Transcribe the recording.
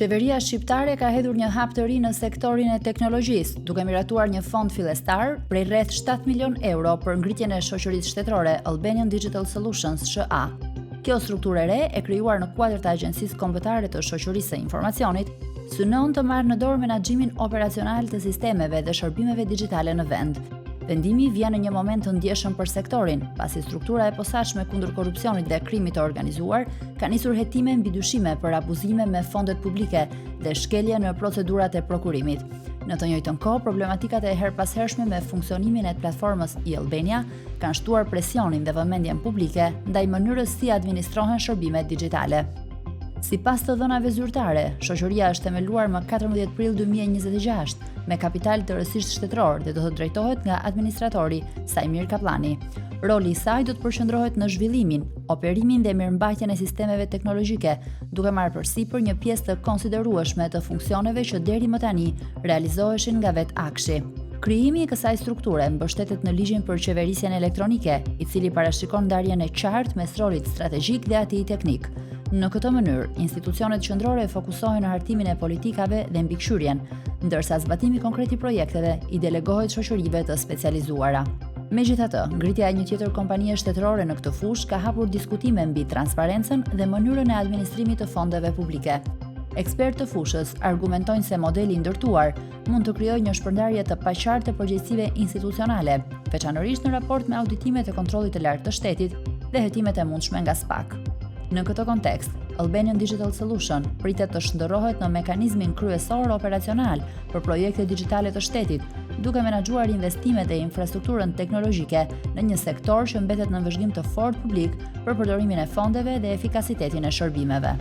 Qeveria shqiptare ka hedhur një hap të ri në sektorin e teknologjisë, duke miratuar një fond fillestar prej rreth 7 milion euro për ngritjen e shoqërisë shtetërore Albanian Digital Solutions (SHA). Kjo strukturë e re e krijuar në kuadër të Agjencisë Kombëtare të Shoqërisë së Informacionit, synon të marrë në dorë menaxhimin operacional të sistemeve dhe shërbimeve digjitale në vend. Vendimi vjen në një moment të ndjeshëm për sektorin, pasi struktura e posaçme kundër korrupsionit dhe krimit të organizuar ka nisur hetime mbi dyshime për abuzime me fondet publike dhe shkelje në procedurat e prokurimit. Në të njëjtën kohë, problematikat e herpashershme me funksionimin e platformës e-Albania kanë shtuar presionin dhe vëmendjen publike ndaj mënyrës si administrohen shërbimet digjitale. Sipas të dhënave zyrtare, shoqëria është themeluar më 14 prill 2026 me kapital të rësisht shtetëror dhe do të drejtohet nga administratori Sajmir Kaplani. Roli i saj do të përqendrohet në zhvillimin, operimin dhe mirëmbajtjen e sistemeve teknologjike, duke marrë përsipër një pjesë të konsiderueshme të funksioneve që deri më tani realizoheshin nga vetë Akshi. Krijimi i kësaj strukture mbështetet në ligjin për qeverisjen elektronike, i cili parashikon ndarjen e qartë mes rolit strategjik dhe atij teknik. Në këtë mënyrë, institucionet qendrore fokusohen në hartimin e politikave dhe mbikëqyrjen, ndërsa zbatimi konkret i projekteve i delegohet shoqërive të specializuara. Megjithatë, ngritja e një tjetër kompanie shtetërore në këtë fushë ka hapur diskutime mbi transparencën dhe mënyrën e administrimit të fondeve publike. Ekspertë të fushës argumentojnë se modeli ndërtuar mund të krijojë një shpërndarje të paqartë të përgjegjësive institucionale, veçanërisht në raport me auditimet e kontrollit të lartë të shtetit dhe hetimet e mundshme nga SPAK. Në këtë kontekst, Albanian Digital Solution pritet të shndërrohet në mekanizmin kryesor operacional për projekte digjitale të shtetit, duke menaxhuar investimet e infrastrukturën teknologjike në një sektor që mbetet në vëzhgim të fortë publik për përdorimin e fondeve dhe efikasitetin e shërbimeve.